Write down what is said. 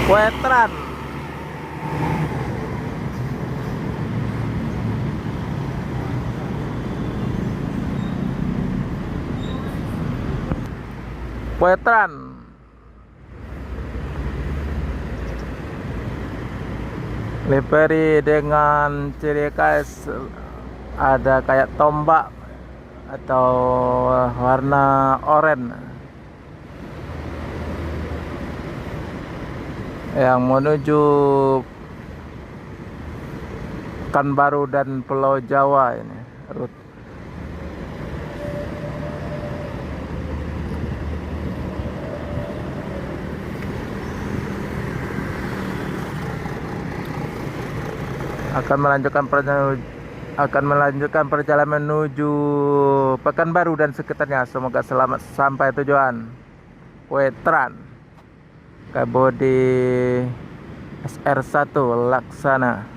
Wetran. Wetran. Livery dengan ciri khas ada kayak tombak atau warna oranye yang menuju Pekanbaru dan Pulau Jawa ini rute. Akan melanjutkan perjalanan menuju Pekanbaru dan sekitarnya. Semoga selamat sampai tujuan. Wetran Kabodi SR1 Laksana.